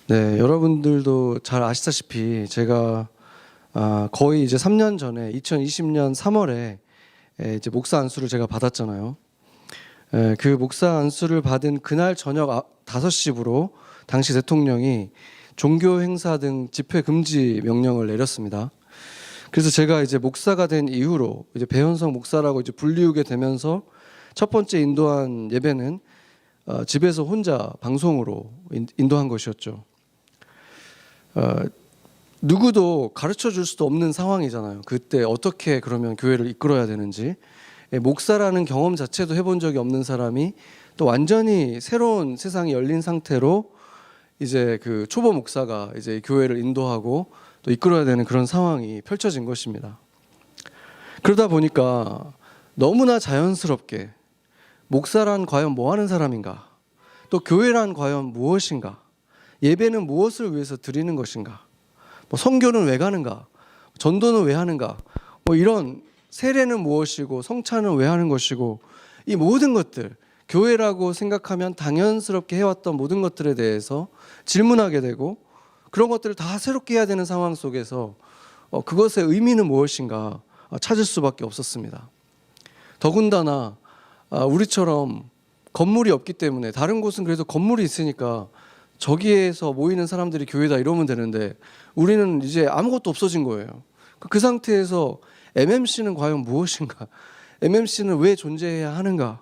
네, 여러분들도 잘 아시다시피 제가 거의 이제 3년 전에 2020년 3월에 이제 목사 안수를 제가 받았잖아요. 그 목사 안수를 받은 그날 저녁 5시부로 당시 대통령이 종교 행사 등 집회 금지 명령을 내렸습니다. 그래서 제가 이제 목사가 된 이후로 이제 배현성 목사라고 이제 불리우게 되면서 첫 번째 인도한 예배는 집에서 혼자 방송으로 인도한 것이었죠. 누구도 가르쳐 줄 수도 없는 상황이잖아요. 그때 어떻게 그러면 교회를 이끌어야 되는지. 목사라는 경험 자체도 해본 적이 없는 사람이 또 완전히 새로운 세상이 열린 상태로 이제 그 초보 목사가 이제 교회를 인도하고 또 이끌어야 되는 그런 상황이 펼쳐진 것입니다. 그러다 보니까 너무나 자연스럽게 목사란 과연 뭐 하는 사람인가? 또 교회란 과연 무엇인가? 예배는 무엇을 위해서 드리는 것인가? 뭐 선교는 왜 가는가? 전도는 왜 하는가? 뭐 이런 세례는 무엇이고 성찬은 왜 하는 것이고 이 모든 것들 교회라고 생각하면 당연스럽게 해왔던 모든 것들에 대해서 질문하게 되고 그런 것들을 다 새롭게 해야 되는 상황 속에서 그것의 의미는 무엇인가 찾을 수밖에 없었습니다. 더군다나 우리처럼 건물이 없기 때문에 다른 곳은 그래도 건물이 있으니까 저기에서 모이는 사람들이 교회다 이러면 되는데 우리는 이제 아무것도 없어진 거예요. 그 상태에서 MMC는 과연 무엇인가? MMC는 왜 존재해야 하는가?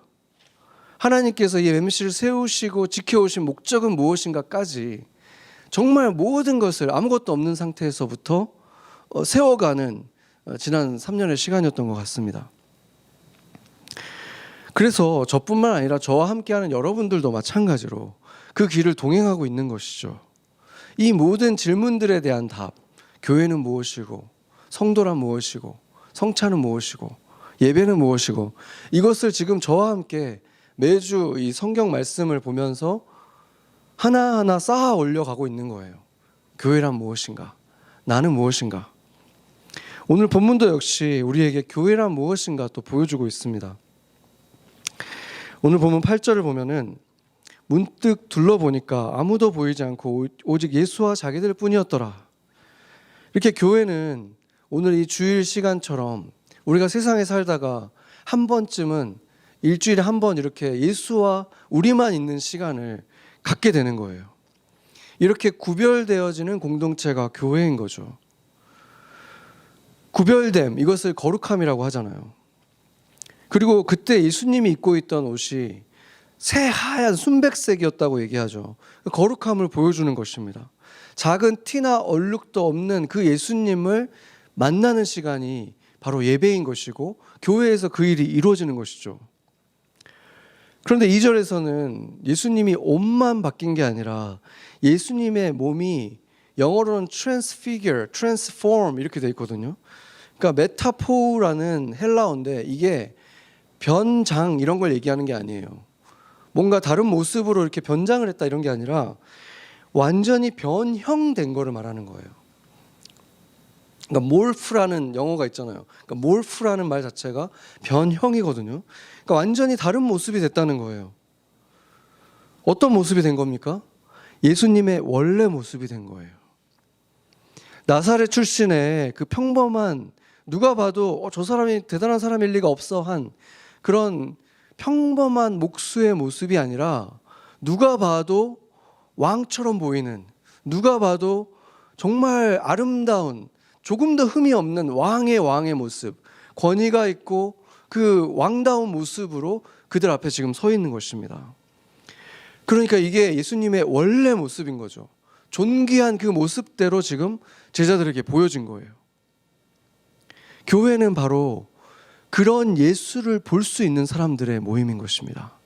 하나님께서 이 MMC를 세우시고 지켜오신 목적은 무엇인가까지 정말 모든 것을 아무것도 없는 상태에서부터 세워가는 지난 3년의 시간이었던 것 같습니다. 그래서 저뿐만 아니라 저와 함께하는 여러분들도 마찬가지로 그 길을 동행하고 있는 것이죠. 이 모든 질문들에 대한 답, 교회는 무엇이고 성도란 무엇이고 성찬은 무엇이고 예배는 무엇이고 이것을 지금 저와 함께 매주 이 성경 말씀을 보면서 하나하나 쌓아 올려가고 있는 거예요. 교회란 무엇인가? 나는 무엇인가? 오늘 본문도 역시 우리에게 교회란 무엇인가 또 보여주고 있습니다. 오늘 본문 8절을 보면은 문득 둘러보니까 아무도 보이지 않고 오직 예수와 자기들 뿐이었더라. 이렇게 교회는 오늘 이 주일 시간처럼 우리가 세상에 살다가 한 번쯤은 일주일에 한 번 이렇게 예수와 우리만 있는 시간을 갖게 되는 거예요. 이렇게 구별되어지는 공동체가 교회인 거죠. 구별됨, 이것을 거룩함이라고 하잖아요. 그리고 그때 예수님이 입고 있던 옷이 새하얀 순백색이었다고 얘기하죠. 거룩함을 보여주는 것입니다. 작은 티나 얼룩도 없는 그 예수님을 만나는 시간이 바로 예배인 것이고 교회에서 그 일이 이루어지는 것이죠. 그런데 2절에서는 예수님이 옷만 바뀐 게 아니라 예수님의 몸이 영어로는 transfigure, transform 이렇게 돼 있거든요. 그러니까 메타포라는 헬라어인데 이게 변장 이런 걸 얘기하는 게 아니에요. 뭔가 다른 모습으로 이렇게 변장을 했다 이런 게 아니라 완전히 변형된 거를 말하는 거예요. 그러니까 몰프라는 영어가 있잖아요. 그러니까 몰프라는 말 자체가 변형이거든요. 그러니까 완전히 다른 모습이 됐다는 거예요. 어떤 모습이 된 겁니까? 예수님의 원래 모습이 된 거예요. 나사렛 출신의 그 평범한 누가 봐도 저 사람이 대단한 사람일 리가 없어 한 그런 평범한 목수의 모습이 아니라 누가 봐도 왕처럼 보이는, 누가 봐도 정말 아름다운, 조금 더 흠이 없는 왕의 모습, 권위가 있고 그 왕다운 모습으로 그들 앞에 지금 서 있는 것입니다. 그러니까 이게 예수님의 원래 모습인 거죠. 존귀한 그 모습대로 지금 제자들에게 보여진 거예요. 교회는 바로 그런 예수를 볼 수 있는 사람들의 모임인 것입니다.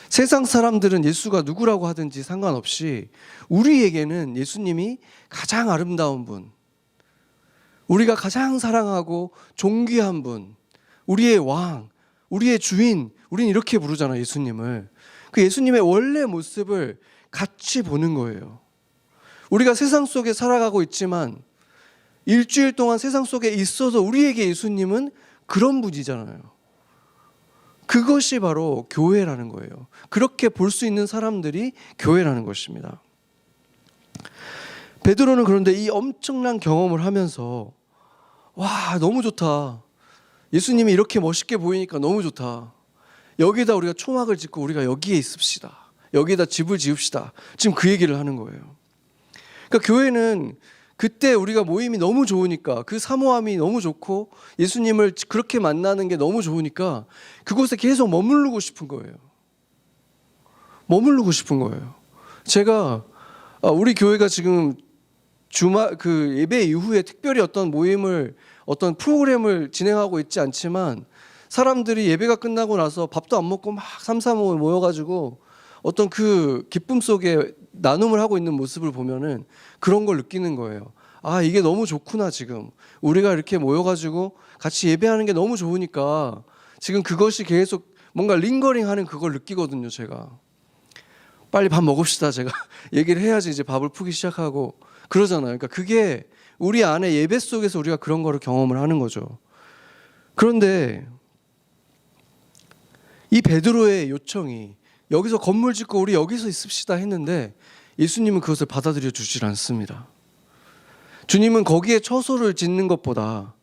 세상 사람들은 예수가 누구라고 하든지 상관없이 우리에게는 예수님이 가장 아름다운 분, 우리가 가장 사랑하고 존귀한 분, 우리의 왕, 우리의 주인, 우리는 이렇게 부르잖아요, 예수님을. 그 예수님의 원래 모습을 같이 보는 거예요. 우리가 세상 속에 살아가고 있지만 일주일 동안 세상 속에 있어서 우리에게 예수님은 그런 분이잖아요. 그것이 바로 교회라는 거예요. 그렇게 볼 수 있는 사람들이 교회라는 것입니다. 베드로는 그런데 이 엄청난 경험을 하면서 와, 너무 좋다. 예수님이 이렇게 멋있게 보이니까 너무 좋다. 여기다 우리가 초막을 짓고 우리가 여기에 있읍시다. 여기에다 집을 지읍시다. 지금 그 얘기를 하는 거예요. 그러니까 교회는 그때 우리가 모임이 너무 좋으니까, 그 사모함이 너무 좋고 예수님을 그렇게 만나는 게 너무 좋으니까 그곳에 계속 머무르고 싶은 거예요. 머무르고 싶은 거예요. 제가 우리 교회가 지금 주말 그 예배 이후에 특별히 어떤 모임을, 어떤 프로그램을 진행하고 있지 않지만, 사람들이 예배가 끝나고 나서 밥도 안 먹고 막 삼삼오오 모여가지고 어떤 그 기쁨 속에 나눔을 하고 있는 모습을 보면은 그런 걸 느끼는 거예요. 아, 이게 너무 좋구나. 지금 우리가 이렇게 모여가지고 같이 예배하는 게 너무 좋으니까 지금 그것이 계속 뭔가 링거링하는 그걸 느끼거든요. 제가 빨리 밥 먹읍시다. 제가 얘기를 해야지 이제 밥을 푸기 시작하고 그러잖아요. 그러니까 그게 우리 안에 예배 속에서 우리가 그런 거를 경험을 하는 거죠. 그런데 이 베드로의 요청이 여기서 건물 짓고 우리 여기서 있읍시다 했는데 예수님은 그것을 받아들여 주질 않습니다. 주님은 거기에 처소를 짓는 것보다,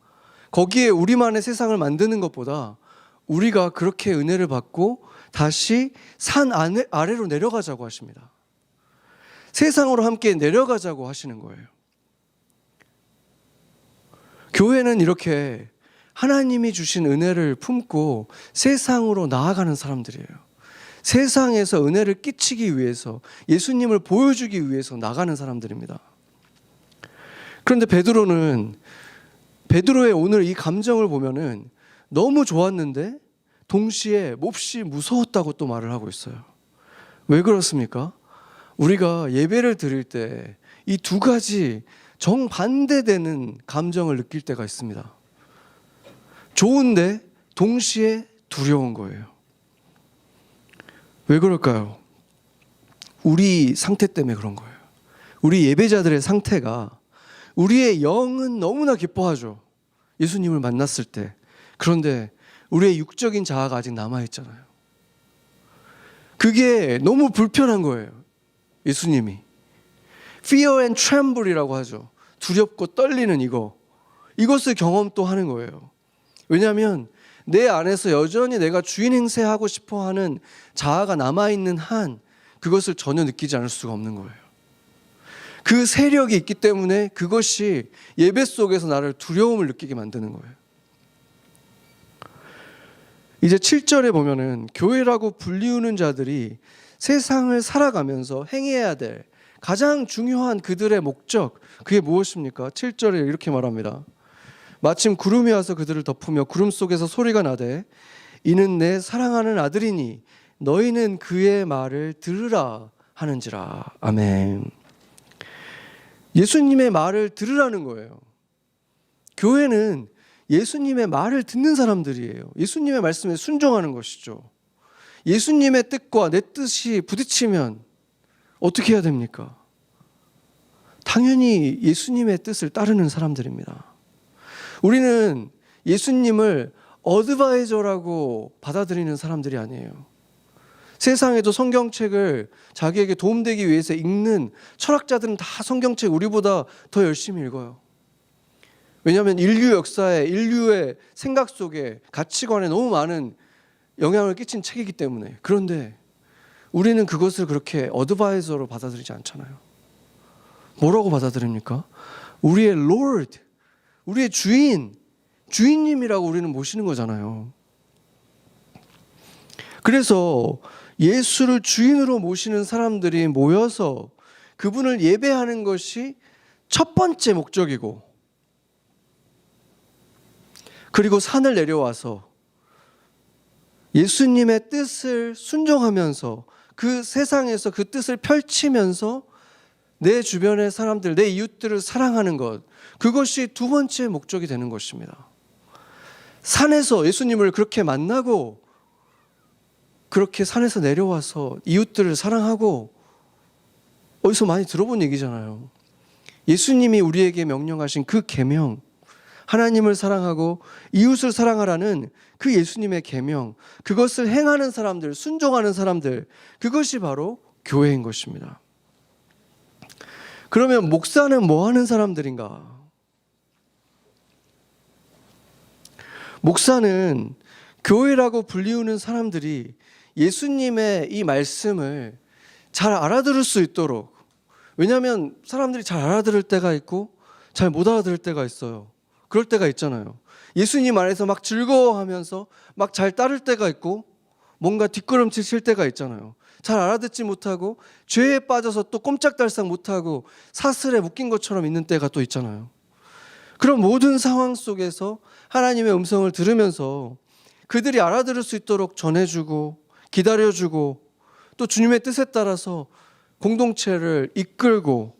거기에 우리만의 세상을 만드는 것보다 우리가 그렇게 은혜를 받고 다시 산 아래로 내려가자고 하십니다. 세상으로 함께 내려가자고 하시는 거예요. 교회는 이렇게 하나님이 주신 은혜를 품고 세상으로 나아가는 사람들이에요. 세상에서 은혜를 끼치기 위해서, 예수님을 보여주기 위해서 나가는 사람들입니다. 그런데 베드로의 오늘 이 감정을 보면은 너무 좋았는데 동시에 몹시 무서웠다고 또 말을 하고 있어요. 왜 그렇습니까? 우리가 예배를 드릴 때 이 두 가지 정반대되는 감정을 느낄 때가 있습니다. 좋은데 동시에 두려운 거예요. 왜 그럴까요? 우리 상태 때문에 그런 거예요. 우리 예배자들의 상태가, 우리의 영은 너무나 기뻐하죠. 예수님을 만났을 때. 그런데 우리의 육적인 자아가 아직 남아있잖아요. 그게 너무 불편한 거예요. 예수님이 Fear and tremble이라고 하죠. 두렵고 떨리는 이것을 경험 또 하는 거예요. 왜냐하면 내 안에서 여전히 내가 주인 행세하고 싶어하는 자아가 남아있는 한 그것을 전혀 느끼지 않을 수가 없는 거예요. 그 세력이 있기 때문에 그것이 예배 속에서 나를 두려움을 느끼게 만드는 거예요. 이제 7절에 보면은 교회라고 불리우는 자들이 세상을 살아가면서 행해야 될 가장 중요한 그들의 목적, 그게 무엇입니까? 7절에 이렇게 말합니다. 마침 구름이 와서 그들을 덮으며 구름 속에서 소리가 나되 이는 내 사랑하는 아들이니 너희는 그의 말을 들으라 하는지라. 아멘. 예수님의 말을 들으라는 거예요. 교회는 예수님의 말을 듣는 사람들이에요. 예수님의 말씀에 순종하는 것이죠. 예수님의 뜻과 내 뜻이 부딪히면 어떻게 해야 됩니까? 당연히 예수님의 뜻을 따르는 사람들입니다. 우리는 예수님을 어드바이저라고 받아들이는 사람들이 아니에요. 세상에도 성경책을 자기에게 도움되기 위해서 읽는 철학자들은 다 성경책 우리보다 더 열심히 읽어요. 왜냐하면 인류 역사에, 인류의 생각 속에, 가치관에 너무 많은 영향을 끼친 책이기 때문에. 그런데 우리는 그것을 그렇게 어드바이저로 받아들이지 않잖아요. 뭐라고 받아들입니까? 우리의 Lord, 우리의 주인님이라고 우리는 모시는 거잖아요. 그래서 예수를 주인으로 모시는 사람들이 모여서 그분을 예배하는 것이 첫 번째 목적이고, 그리고 산을 내려와서 예수님의 뜻을 순종하면서 그 세상에서 그 뜻을 펼치면서 내 주변의 사람들, 내 이웃들을 사랑하는 것, 그것이 두 번째 목적이 되는 것입니다. 산에서 예수님을 그렇게 만나고 그렇게 산에서 내려와서 이웃들을 사랑하고, 어디서 많이 들어본 얘기잖아요. 예수님이 우리에게 명령하신 그 계명, 하나님을 사랑하고 이웃을 사랑하라는 그 예수님의 계명, 그것을 행하는 사람들, 순종하는 사람들, 그것이 바로 교회인 것입니다. 그러면 목사는 뭐 하는 사람들인가? 목사는 교회라고 불리우는 사람들이 예수님의 이 말씀을 잘 알아들을 수 있도록, 왜냐하면 사람들이 잘 알아들을 때가 있고 잘 못 알아들을 때가 있어요. 그럴 때가 있잖아요. 예수님 안에서 막 즐거워하면서 막 잘 따를 때가 있고 뭔가 뒷걸음질 칠 때가 있잖아요. 잘 알아듣지 못하고 죄에 빠져서 또 꼼짝달싹 못하고 사슬에 묶인 것처럼 있는 때가 또 있잖아요. 그런 모든 상황 속에서 하나님의 음성을 들으면서 그들이 알아들을 수 있도록 전해주고 기다려주고 또 주님의 뜻에 따라서 공동체를 이끌고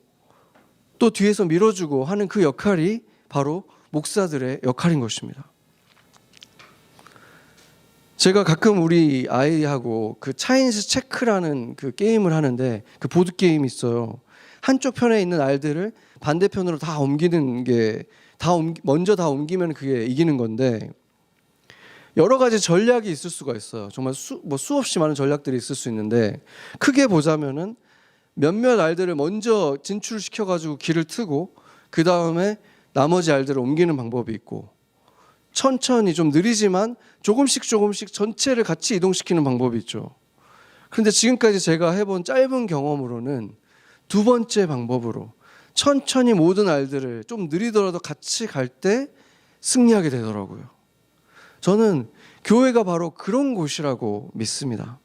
또 뒤에서 밀어주고 하는 그 역할이 바로 목사들의 역할인 것입니다. 제가 가끔 우리 아이하고 그 차인스 체크라는 그 게임을 하는데, 그 보드 게임이 있어요. 한쪽 편에 있는 알들을 반대편으로 다 옮기는 게 먼저 다 옮기면 그게 이기는 건데, 여러 가지 전략이 있을 수가 있어요. 정말 수없이 많은 전략들이 있을 수 있는데, 크게 보자면은 몇몇 알들을 먼저 진출시켜 가지고 길을 트고 그 다음에 나머지 알들을 옮기는 방법이 있고, 천천히 좀 느리지만 조금씩 전체를 같이 이동시키는 방법이 있죠. 그런데 지금까지 제가 해본 짧은 경험으로는 두 번째 방법으로 천천히 모든 알들을 좀 느리더라도 같이 갈 때 승리하게 되더라고요. 저는 교회가 바로 그런 곳이라고 믿습니다.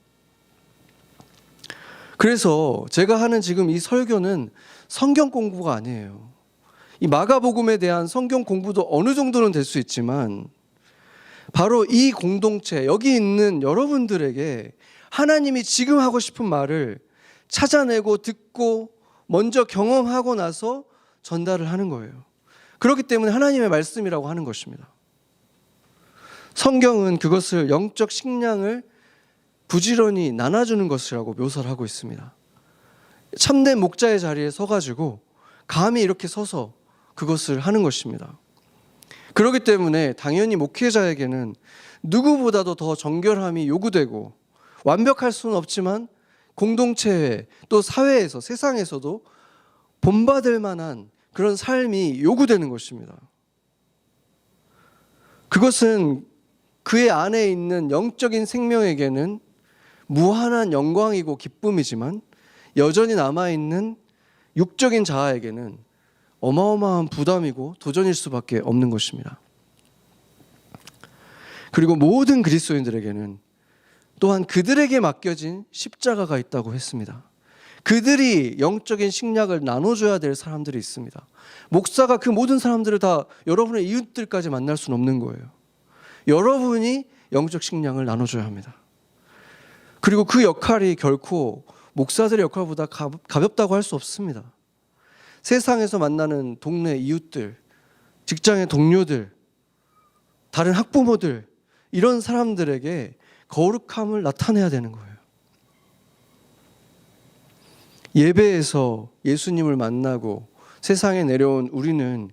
그래서 제가 하는 지금 이 설교는 성경 공부가 아니에요. 이 마가복음에 대한 성경 공부도 어느 정도는 될 수 있지만, 바로 이 공동체, 여기 있는 여러분들에게 하나님이 지금 하고 싶은 말을 찾아내고 듣고 먼저 경험하고 나서 전달을 하는 거예요. 그렇기 때문에 하나님의 말씀이라고 하는 것입니다. 성경은 그것을 영적 식량을 부지런히 나눠주는 것이라고 묘사를 하고 있습니다. 참된 목자의 자리에 서가지고 감히 이렇게 서서 그것을 하는 것입니다. 그렇기 때문에 당연히 목회자에게는 누구보다도 더 정결함이 요구되고, 완벽할 수는 없지만 공동체에 또 사회에서 세상에서도 본받을 만한 그런 삶이 요구되는 것입니다. 그것은 그의 안에 있는 영적인 생명에게는 무한한 영광이고 기쁨이지만, 여전히 남아있는 육적인 자아에게는 어마어마한 부담이고 도전일 수밖에 없는 것입니다. 그리고 모든 그리스도인들에게는 또한 그들에게 맡겨진 십자가가 있다고 했습니다. 그들이 영적인 식량을 나눠줘야 될 사람들이 있습니다. 목사가 그 모든 사람들을 다 여러분의 이웃들까지 만날 수는 없는 거예요. 여러분이 영적 식량을 나눠줘야 합니다. 그리고 그 역할이 결코 목사들의 역할보다 가볍다고 할 수 없습니다. 세상에서 만나는 동네 이웃들, 직장의 동료들, 다른 학부모들, 이런 사람들에게 거룩함을 나타내야 되는 거예요. 예배에서 예수님을 만나고 세상에 내려온 우리는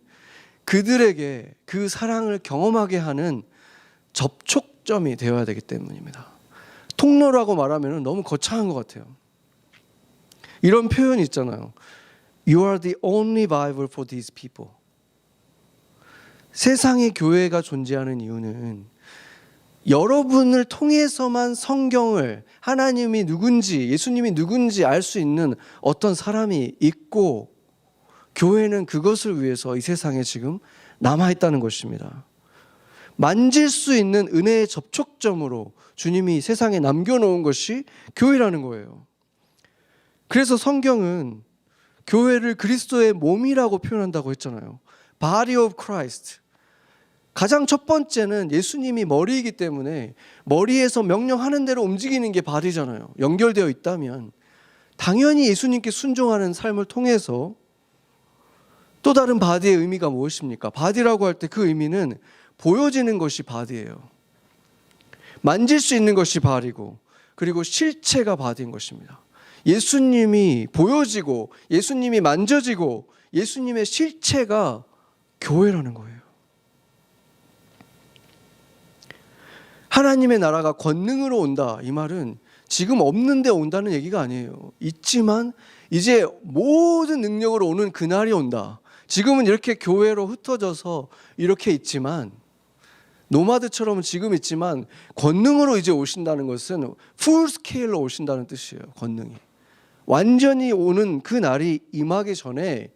그들에게 그 사랑을 경험하게 하는 접촉점이 되어야 되기 때문입니다. 통로라고 말하면 너무 거창한 것 같아요. 이런 표현이 있잖아요. You are the only Bible for these people. 세상에 교회가 존재하는 이유는 여러분을 통해서만 성경을, 하나님이 누군지, 예수님이 누군지 알 수 있는 어떤 사람이 있고, 교회는 그것을 위해서 이 세상에 지금 남아있다는 것입니다. 만질 수 있는 은혜의 접촉점으로 주님이 세상에 남겨놓은 것이 교회라는 거예요. 그래서 성경은 교회를 그리스도의 몸이라고 표현한다고 했잖아요. Body of Christ. 가장 첫 번째는 예수님이 머리이기 때문에 머리에서 명령하는 대로 움직이는 게 바디잖아요. 연결되어 있다면 당연히 예수님께 순종하는 삶을 통해서 또 다른 바디의 의미가 무엇입니까? 바디라고 할 때 그 의미는 보여지는 것이 바디예요. 만질 수 있는 것이 바디고, 그리고 실체가 바디인 것입니다. 예수님이 보여지고 예수님이 만져지고 예수님의 실체가 교회라는 거예요. 하나님의 나라가 권능으로 온다, 이 말은 지금 없는데 온다는 얘기가 아니에요. 있지만 이제 모든 능력으로 오는 그날이 온다. 지금은 이렇게 교회로 흩어져서 이렇게 있지만, 노마드처럼 지금 있지만 권능으로 이제 오신다는 것은 풀 스케일로 오신다는 뜻이에요. 권능이 완전히 오는 그 날이 임하기 전에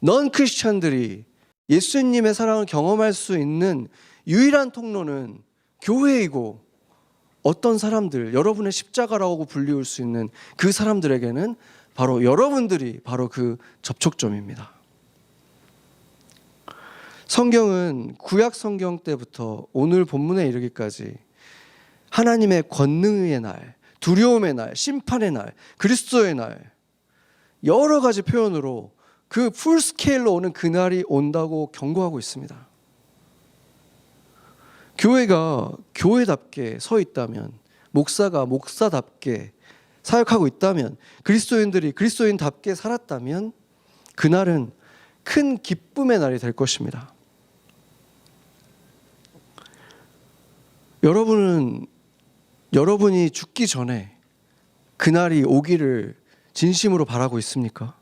넌 크리스찬들이 예수님의 사랑을 경험할 수 있는 유일한 통로는 교회이고, 어떤 사람들, 여러분의 십자가라고 불리울 수 있는 그 사람들에게는 바로 여러분들이 바로 그 접촉점입니다. 성경은 구약 성경 때부터 오늘 본문에 이르기까지 하나님의 권능의 날, 두려움의 날, 심판의 날, 그리스도의 날, 여러 가지 표현으로 그 풀스케일로 오는 그날이 온다고 경고하고 있습니다. 교회가 교회답게 서 있다면, 목사가 목사답게 사역하고 있다면, 그리스도인들이 그리스도인답게 살았다면 그날은 큰 기쁨의 날이 될 것입니다. 여러분이 죽기 전에 그날이 오기를 진심으로 바라고 있습니까?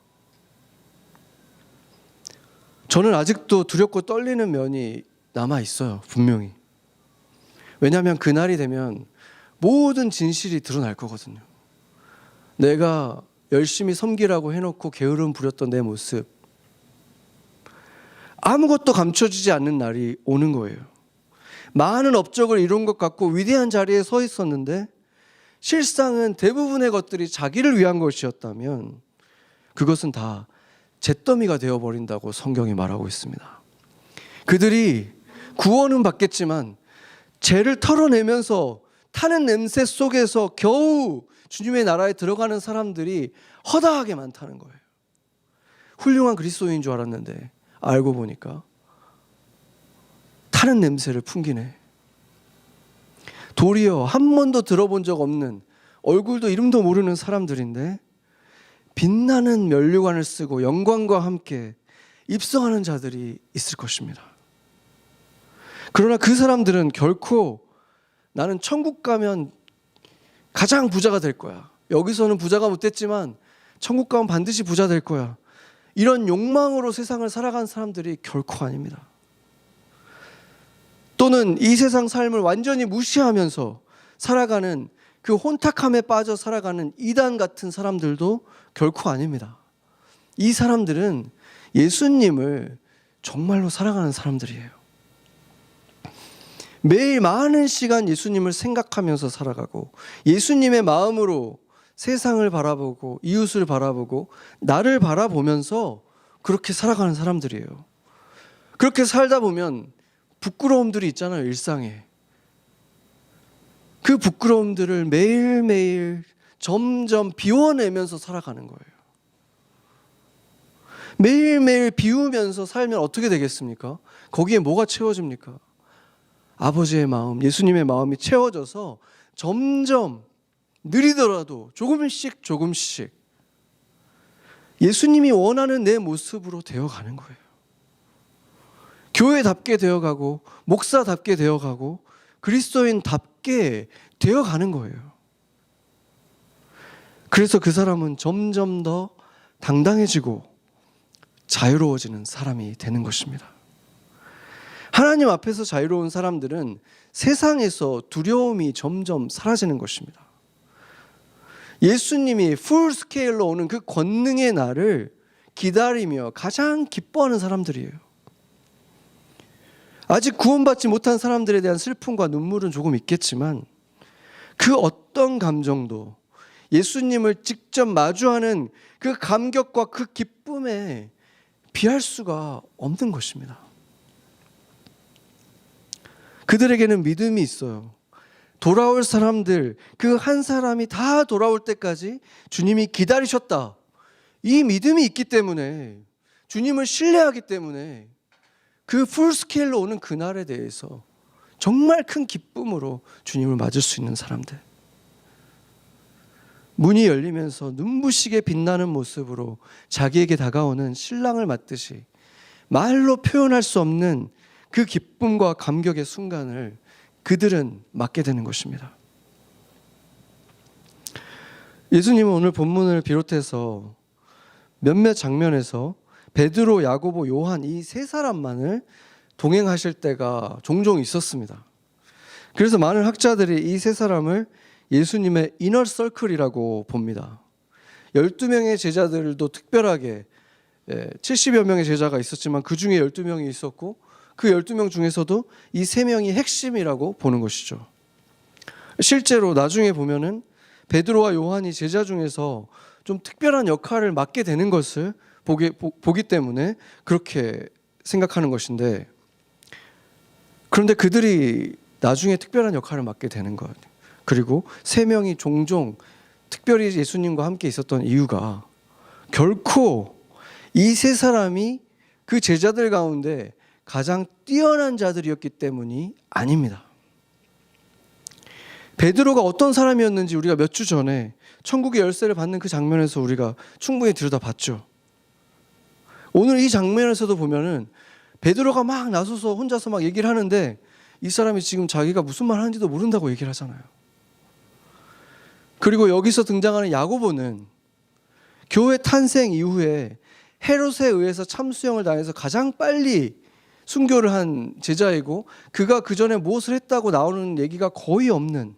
저는 아직도 두렵고 떨리는 면이 남아 있어요, 분명히. 왜냐하면 그날이 되면 모든 진실이 드러날 거거든요. 내가 열심히 섬기라고 해놓고 게으름 부렸던 내 모습, 아무것도 감춰지지 않는 날이 오는 거예요. 많은 업적을 이룬 것 같고 위대한 자리에 서 있었는데 실상은 대부분의 것들이 자기를 위한 것이었다면 그것은 다 잿더미가 되어버린다고 성경이 말하고 있습니다. 그들이 구원은 받겠지만 죄를 털어내면서 타는 냄새 속에서 겨우 주님의 나라에 들어가는 사람들이 허다하게 많다는 거예요. 훌륭한 그리스도인인 줄 알았는데 알고 보니까 타는 냄새를 풍기네. 도리어 한 번도 들어본 적 없는, 얼굴도 이름도 모르는 사람들인데 빛나는 면류관을 쓰고 영광과 함께 입성하는 자들이 있을 것입니다. 그러나 그 사람들은 결코 나는 천국 가면 가장 부자가 될 거야, 여기서는 부자가 못됐지만 천국 가면 반드시 부자 될 거야, 이런 욕망으로 세상을 살아간 사람들이 결코 아닙니다. 또는 이 세상 삶을 완전히 무시하면서 살아가는 그 혼탁함에 빠져 살아가는 이단 같은 사람들도 결코 아닙니다. 이 사람들은 예수님을 정말로 사랑하는 사람들이에요. 매일 많은 시간 예수님을 생각하면서 살아가고 예수님의 마음으로 세상을 바라보고 이웃을 바라보고 나를 바라보면서 그렇게 살아가는 사람들이에요. 그렇게 살다 보면 부끄러움들이 있잖아요, 일상에. 그 부끄러움들을 매일매일 점점 비워내면서 살아가는 거예요. 매일매일 비우면서 살면 어떻게 되겠습니까? 거기에 뭐가 채워집니까? 아버지의 마음, 예수님의 마음이 채워져서 점점 느리더라도 조금씩 예수님이 원하는 내 모습으로 되어가는 거예요. 교회답게 되어가고 목사답게 되어가고 그리스도인답게 되어가는 거예요. 그래서 그 사람은 점점 더 당당해지고 자유로워지는 사람이 되는 것입니다. 하나님 앞에서 자유로운 사람들은 세상에서 두려움이 점점 사라지는 것입니다. 예수님이 풀 스케일로 오는 그 권능의 날을 기다리며 가장 기뻐하는 사람들이에요. 아직 구원받지 못한 사람들에 대한 슬픔과 눈물은 조금 있겠지만 그 어떤 감정도 예수님을 직접 마주하는 그 감격과 그 기쁨에 비할 수가 없는 것입니다. 그들에게는 믿음이 있어요. 돌아올 사람들, 그 한 사람이 다 돌아올 때까지 주님이 기다리셨다, 이 믿음이 있기 때문에, 주님을 신뢰하기 때문에 그 풀스케일로 오는 그날에 대해서 정말 큰 기쁨으로 주님을 맞을 수 있는 사람들, 문이 열리면서 눈부시게 빛나는 모습으로 자기에게 다가오는 신랑을 맞듯이 말로 표현할 수 없는 그 기쁨과 감격의 순간을 그들은 맞게 되는 것입니다. 예수님은 오늘 본문을 비롯해서 몇몇 장면에서 베드로, 야고보, 요한 이 세 사람만을 동행하실 때가 종종 있었습니다. 그래서 많은 학자들이 이 세 사람을 예수님의 이너 서클이라고 봅니다. 12명의 제자들도 특별하게 70여 명의 제자가 있었지만 그 중에 12명이 있었고 그 12명 중에서도 이 3명이 핵심이라고 보는 것이죠. 실제로 나중에 보면은 베드로와 요한이 제자 중에서 좀 특별한 역할을 맡게 되는 것을 보기 때문에 그렇게 생각하는 것인데, 그런데 그들이 나중에 특별한 역할을 맡게 되는 것, 그리고 3명이 종종 특별히 예수님과 함께 있었던 이유가 결코 이 세 사람이 그 제자들 가운데 가장 뛰어난 자들이었기 때문이 아닙니다. 베드로가 어떤 사람이었는지 우리가 몇 주 전에 천국의 열쇠를 받는 그 장면에서 우리가 충분히 들여다봤죠. 오늘 이 장면에서도 보면은 베드로가 막 나서서 혼자서 막 얘기를 하는데 이 사람이 지금 자기가 무슨 말 하는지도 모른다고 얘기를 하잖아요. 그리고 여기서 등장하는 야고보는 교회 탄생 이후에 헤롯에 의해서 참수형을 당해서 가장 빨리 순교를 한 제자이고, 그가 그 전에 무엇을 했다고 나오는 얘기가 거의 없는,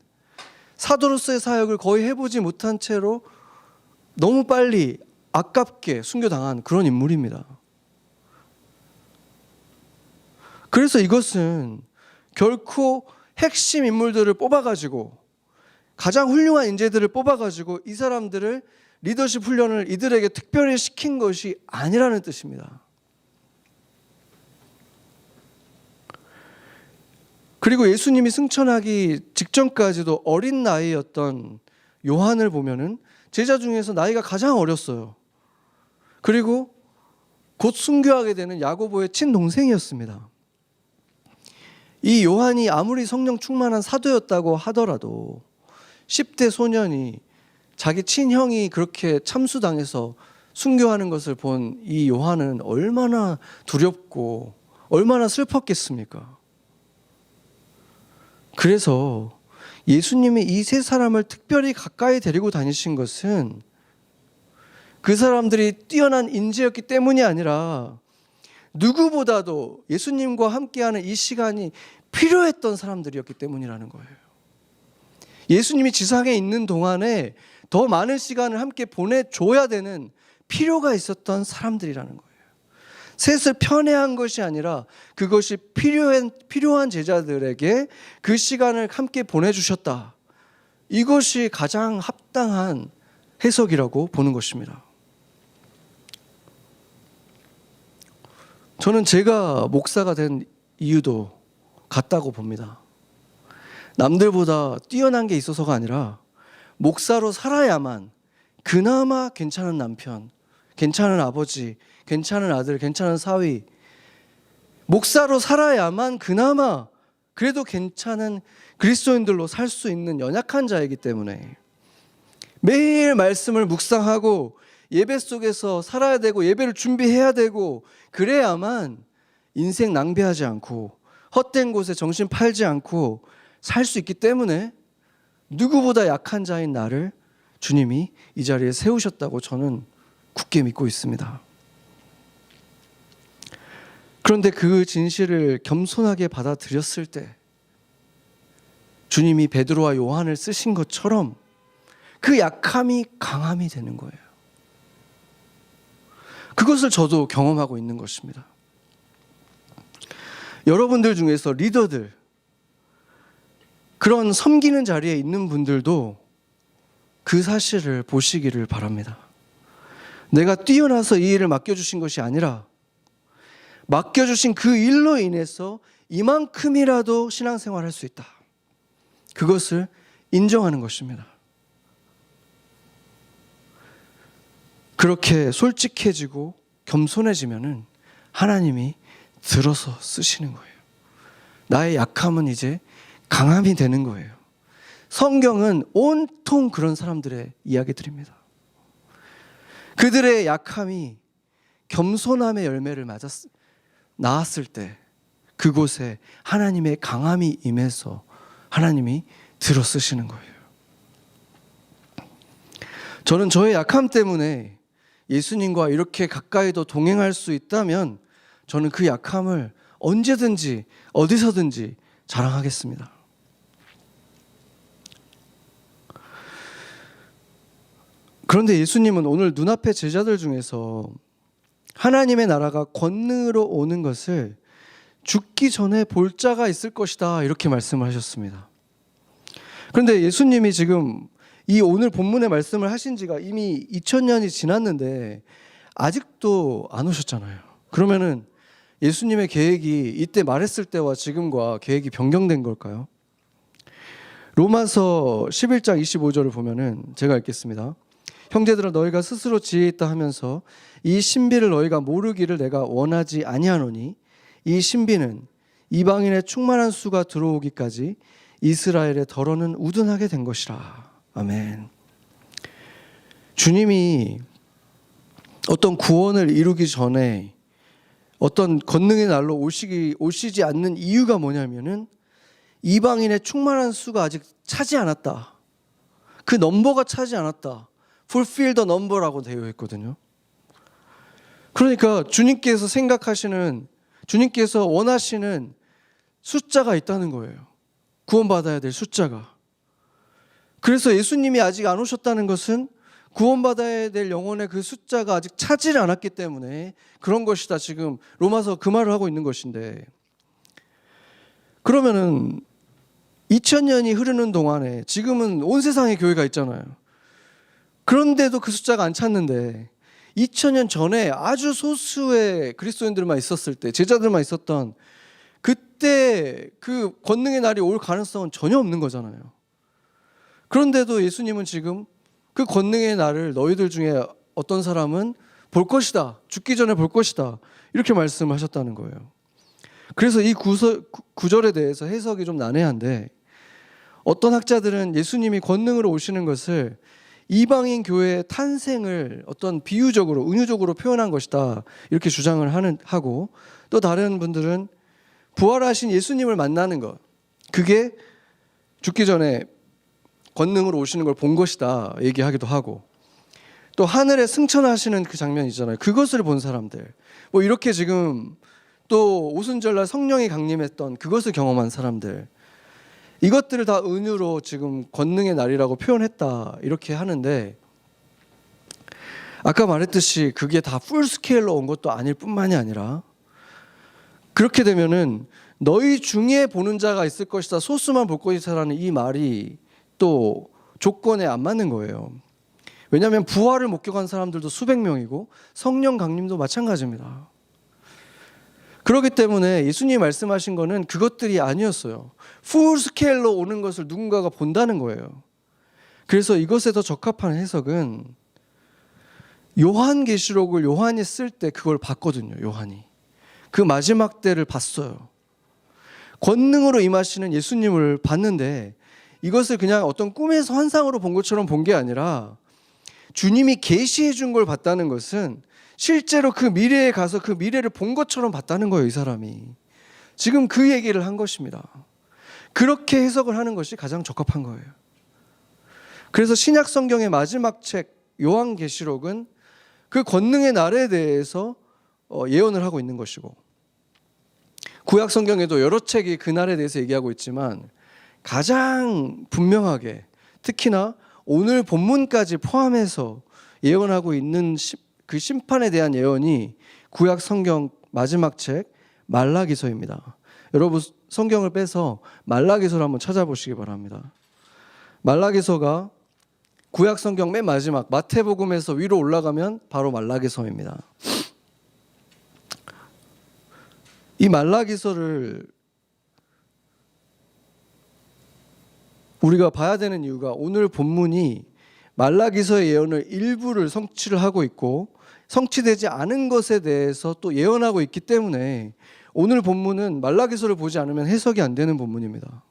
사도로서의 사역을 거의 해보지 못한 채로 너무 빨리 아깝게 순교당한 그런 인물입니다. 그래서 이것은 결코 핵심 인물들을 뽑아가지고, 가장 훌륭한 인재들을 뽑아가지고 이 사람들을 리더십 훈련을 이들에게 특별히 시킨 것이 아니라는 뜻입니다. 그리고 예수님이 승천하기 직전까지도 어린 나이였던 요한을 보면은 제자 중에서 나이가 가장 어렸어요. 그리고 곧 순교하게 되는 야고보의 친동생이었습니다. 이 요한이 아무리 성령 충만한 사도였다고 하더라도 10대 소년이 자기 친형이 그렇게 참수당해서 순교하는 것을 본 이 요한은 얼마나 두렵고 얼마나 슬펐겠습니까? 그래서 예수님이 이 세 사람을 특별히 가까이 데리고 다니신 것은 그 사람들이 뛰어난 인재였기 때문이 아니라 누구보다도 예수님과 함께하는 이 시간이 필요했던 사람들이었기 때문이라는 거예요. 예수님이 지상에 있는 동안에 더 많은 시간을 함께 보내줘야 되는 필요가 있었던 사람들이라는 거예요. 셋을 편애한 것이 아니라 그것이 필요한 제자들에게 그 시간을 함께 보내주셨다. 이것이 가장 합당한 해석이라고 보는 것입니다. 저는 제가 목사가 된 이유도 같다고 봅니다. 남들보다 뛰어난 게 있어서가 아니라 목사로 살아야만 그나마 괜찮은 남편, 괜찮은 아버지, 괜찮은 아들, 괜찮은 사위, 목사로 살아야만 그나마 그래도 괜찮은 그리스도인들로 살 수 있는 연약한 자이기 때문에 매일 말씀을 묵상하고 예배 속에서 살아야 되고 예배를 준비해야 되고, 그래야만 인생 낭비하지 않고 헛된 곳에 정신 팔지 않고 살 수 있기 때문에 누구보다 약한 자인 나를 주님이 이 자리에 세우셨다고 저는 굳게 믿고 있습니다. 그런데 그 진실을 겸손하게 받아들였을 때 주님이 베드로와 요한을 쓰신 것처럼 그 약함이 강함이 되는 거예요. 그것을 저도 경험하고 있는 것입니다. 여러분들 중에서 리더들, 그런 섬기는 자리에 있는 분들도 그 사실을 보시기를 바랍니다. 내가 뛰어나서 이 일을 맡겨주신 것이 아니라 맡겨주신 그 일로 인해서 이만큼이라도 신앙생활을 할 수 있다. 그것을 인정하는 것입니다. 그렇게 솔직해지고 겸손해지면은 하나님이 들어서 쓰시는 거예요. 나의 약함은 이제 강함이 되는 거예요. 성경은 온통 그런 사람들의 이야기들입니다. 그들의 약함이 겸손함의 열매를 낳았을 때 그곳에 하나님의 강함이 임해서 하나님이 들어 쓰시는 거예요. 저는 저의 약함 때문에 예수님과 이렇게 가까이도 동행할 수 있다면 저는 그 약함을 언제든지 어디서든지 자랑하겠습니다. 그런데 예수님은 오늘 눈앞의 제자들 중에서 하나님의 나라가 권능으로 오는 것을 죽기 전에 볼 자가 있을 것이다 이렇게 말씀을 하셨습니다. 그런데 예수님이 지금 이 오늘 본문의 말씀을 하신 지가 이미 2000년이 지났는데 아직도 안 오셨잖아요. 그러면은 예수님의 계획이 이때 말했을 때와 지금과 계획이 변경된 걸까요? 로마서 11장 25절을 보면은 제가 읽겠습니다. 형제들아 너희가 스스로 지혜 있다 하면서 이 신비를 너희가 모르기를 내가 원하지 아니하노니 이 신비는 이방인의 충만한 수가 들어오기까지 이스라엘의 덜어는 우둔하게 된 것이라. 아멘. 주님이 어떤 구원을 이루기 전에 어떤 권능의 날로 오시지 않는 이유가 뭐냐면은 이방인의 충만한 수가 아직 차지 않았다. 그 넘버가 차지 않았다. fulfill the number라고 되어 있거든요. 그러니까 주님께서 원하시는 숫자가 있다는 거예요. 구원받아야 될 숫자가. 그래서 예수님이 아직 안 오셨다는 것은 구원받아야 될 영혼의 그 숫자가 아직 차지를 않았기 때문에 그런 것이다. 지금 로마서 그 말을 하고 있는 것인데, 그러면은 2000년이 흐르는 동안에 지금은 온 세상에 교회가 있잖아요. 그런데도 그 숫자가 안 찼는데 2000년 전에 아주 소수의 그리스도인들만 있었을 때, 제자들만 있었던 그때 그 권능의 날이 올 가능성은 전혀 없는 거잖아요. 그런데도 예수님은 지금 그 권능의 날을 너희들 중에 어떤 사람은 볼 것이다. 죽기 전에 볼 것이다. 이렇게 말씀하셨다는 거예요. 그래서 이 구절에 대해서 해석이 좀 난해한데, 어떤 학자들은 예수님이 권능으로 오시는 것을 이방인 교회의 탄생을 어떤 비유적으로, 은유적으로 표현한 것이다 이렇게 주장을 하고, 또 다른 분들은 부활하신 예수님을 만나는 것, 그게 죽기 전에 권능으로 오시는 걸 본 것이다 얘기하기도 하고, 또 하늘에 승천하시는 그 장면 있잖아요. 그것을 본 사람들, 뭐 이렇게 지금 또 오순절날 성령이 강림했던 그것을 경험한 사람들, 이것들을 다 은유로 지금 권능의 날이라고 표현했다 이렇게 하는데, 아까 말했듯이 그게 다 풀스케일로 온 것도 아닐 뿐만이 아니라, 그렇게 되면은 너희 중에 보는 자가 있을 것이다, 소수만 볼 것이다라는 이 말이 또 조건에 안 맞는 거예요. 왜냐하면 부활을 목격한 사람들도 수백 명이고 성령 강림도 마찬가지입니다. 그렇기 때문에 예수님이 말씀하신 거는 그것들이 아니었어요. 풀스케일로 오는 것을 누군가가 본다는 거예요. 그래서 이것에 더 적합한 해석은 요한계시록을 요한이 쓸 때 그걸 봤거든요. 요한이 그 마지막 때를 봤어요. 권능으로 임하시는 예수님을 봤는데, 이것을 그냥 어떤 꿈에서 환상으로 본 것처럼 본 게 아니라 주님이 계시해 준 걸 봤다는 것은 실제로 그 미래에 가서 그 미래를 본 것처럼 봤다는 거예요. 이 사람이 지금 그 얘기를 한 것입니다. 그렇게 해석을 하는 것이 가장 적합한 거예요. 그래서 신약 성경의 마지막 책 요한계시록은 그 권능의 날에 대해서 예언을 하고 있는 것이고, 구약 성경에도 여러 책이 그 날에 대해서 얘기하고 있지만 가장 분명하게, 특히나 오늘 본문까지 포함해서 예언하고 있는 그 심판에 대한 예언이 구약 성경 마지막 책 말라기서입니다. 여러분 성경을 빼서 말라기서를 한번 찾아보시기 바랍니다. 말라기서가 구약 성경 맨 마지막 마태복음에서 위로 올라가면 바로 말라기서입니다. 이 말라기서를 우리가 봐야 되는 이유가, 오늘 본문이 말라기서의 예언을 일부를 성취를 하고 있고 성취되지 않은 것에 대해서 또 예언하고 있기 때문에 오늘 본문은 말라기서를 보지 않으면 해석이 안 되는 본문입니다.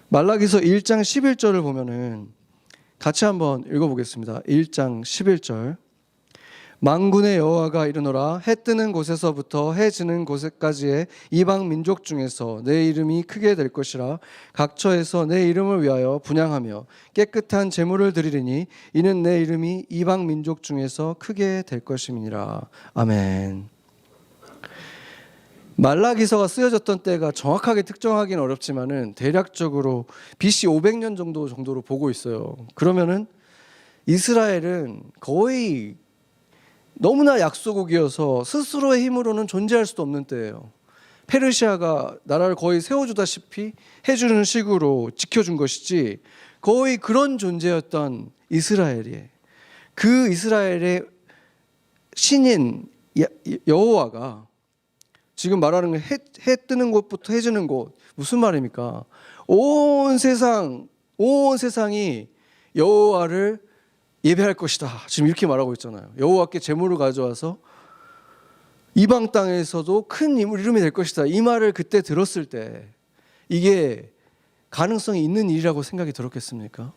말라기서 1장 11절을 보면은 같이 한번 읽어보겠습니다. 1장 11절. 만군의 여호와가 이르노라. 해 뜨는 곳에서부터 해 지는 곳까지의 이방 민족 중에서 내 이름이 크게 될 것이라. 각처에서 내 이름을 위하여 분향하며 깨끗한 제물을 드리리니 이는 내 이름이 이방 민족 중에서 크게 될 것임이니라. 아멘. 말라기서가 쓰여졌던 때가 정확하게 특정하기는 어렵지만은 대략적으로 BC 500년 정도로 보고 있어요. 그러면은 이스라엘은 거의 너무나 약소국이어서 스스로의 힘으로는 존재할 수도 없는 때예요. 페르시아가 나라를 거의 세워주다시피 해주는 식으로 지켜준 것이지 거의 그런 존재였던 이스라엘이, 그 이스라엘의 신인 여호와가 지금 말하는 해 뜨는 곳부터 해 지는 곳, 무슨 말입니까? 온 세상이 여호와를 예배할 것이다. 지금 이렇게 말하고 있잖아요. 여호와께 제물을 가져와서 이방 땅에서도 큰 이름이 될 것이다. 이 말을 그때 들었을 때 이게 가능성이 있는 일이라고 생각이 들었겠습니까?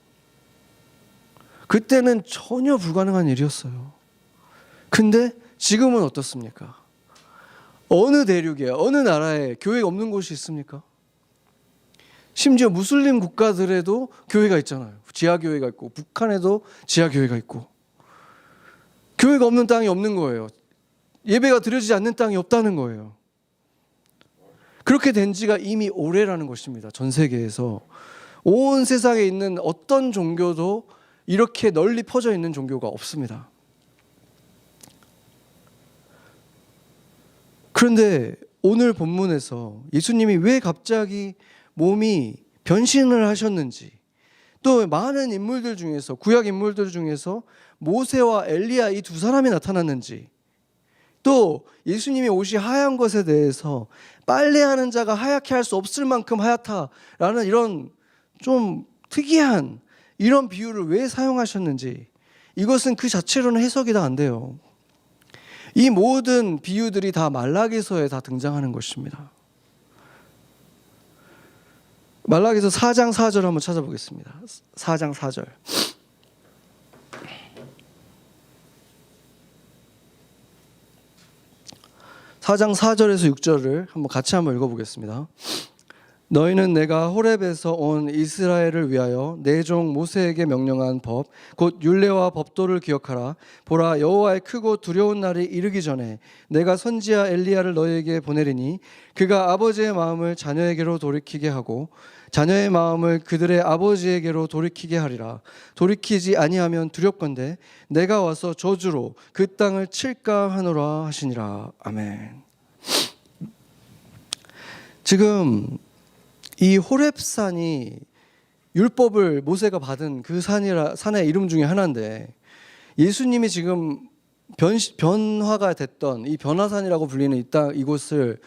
그때는 전혀 불가능한 일이었어요. 근데 지금은 어떻습니까? 어느 대륙에, 어느 나라에 교회가 없는 곳이 있습니까? 심지어 무슬림 국가들에도 교회가 있잖아요. 지하교회가 있고, 북한에도 지하교회가 있고. 교회가 없는 땅이 없는 거예요. 예배가 드려지지 않는 땅이 없다는 거예요. 그렇게 된 지가 이미 오래라는 것입니다. 전 세계에서. 온 세상에 있는 어떤 종교도 이렇게 널리 퍼져 있는 종교가 없습니다. 그런데 오늘 본문에서 예수님이 왜 갑자기 몸이 변신을 하셨는지, 또 많은 인물들 중에서, 구약 인물들 중에서 모세와 엘리야 이 두 사람이 나타났는지, 또 예수님의 옷이 하얀 것에 대해서 빨래하는 자가 하얗게 할 수 없을 만큼 하얗다라는 이런 좀 특이한 이런 비유를 왜 사용하셨는지, 이것은 그 자체로는 해석이 다 안 돼요. 이 모든 비유들이 다 말라기서에 다 등장하는 것입니다. 말라기서 4장 4절 한번 찾아보겠습니다. 4장 4절. 4장 4절에서 6절을 같이 한번 읽어보겠습니다. 너희는 내가 호렙에서 온 이스라엘을 위하여 내 종 모세에게 명령한 법 곧 율례와 법도를 기억하라. 보라, 여호와의 크고 두려운 날이 이르기 전에 내가 선지자 엘리야를 너희에게 보내리니 그가 아버지의 마음을 자녀에게로 돌이키게 하고 자녀의 마음을 그들의 아버지에게로 돌이키게 하리라. 돌이키지 아니하면 두렵건대 내가 와서 저주로 그 땅을 칠까 하노라 하시니라. 아멘. 지금 이 호렙산이 율법을 모세가 받은 그 산의 이름 중에 하나인데, 예수님이 지금 변화가 됐던 이 변화산이라고 불리는 이곳을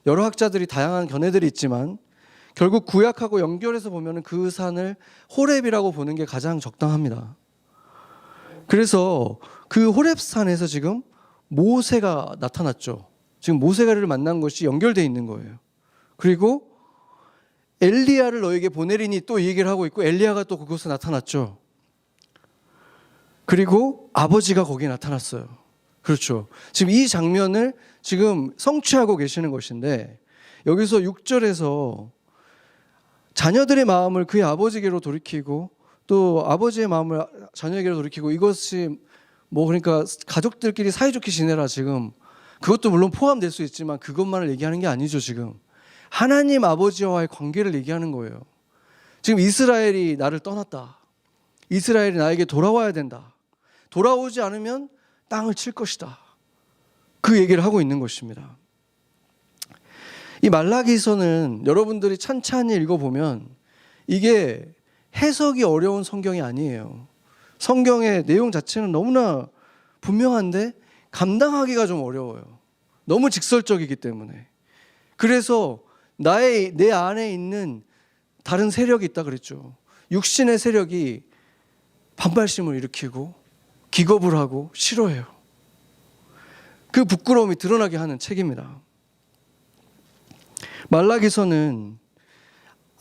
여러 학자들이 다양한 견해들이 있지만 결국 구약하고 연결해서 보면 그 산을 호렙이라고 보는 게 가장 적당합니다. 그래서 그 호렙산에서 지금 모세가 나타났죠. 지금 모세가를 만난 것이 연결되어 있는 거예요. 그리고 엘리야를 너에게 보내리니 또 이 얘기를 하고 있고, 엘리야가 또 그곳에 나타났죠. 그리고 아버지가 거기에 나타났어요. 그렇죠. 지금 이 장면을 지금 성취하고 계시는 것인데, 여기서 6절에서 자녀들의 마음을 그의 아버지에게로 돌이키고 또 아버지의 마음을 자녀에게로 돌이키고, 이것이 그러니까 가족들끼리 사이좋게 지내라, 지금 그것도 물론 포함될 수 있지만 그것만을 얘기하는 게 아니죠. 지금 하나님 아버지와의 관계를 얘기하는 거예요. 지금 이스라엘이 나를 떠났다. 이스라엘이 나에게 돌아와야 된다. 돌아오지 않으면 땅을 칠 것이다. 그 얘기를 하고 있는 것입니다. 이 말라기서는 여러분들이 찬찬히 읽어보면 이게 해석이 어려운 성경이 아니에요. 성경의 내용 자체는 너무나 분명한데 감당하기가 좀 어려워요. 너무 직설적이기 때문에. 그래서 내 안에 있는 다른 세력이 있다 그랬죠. 육신의 세력이 반발심을 일으키고 기겁을 하고 싫어해요. 그 부끄러움이 드러나게 하는 책입니다. 말라기서는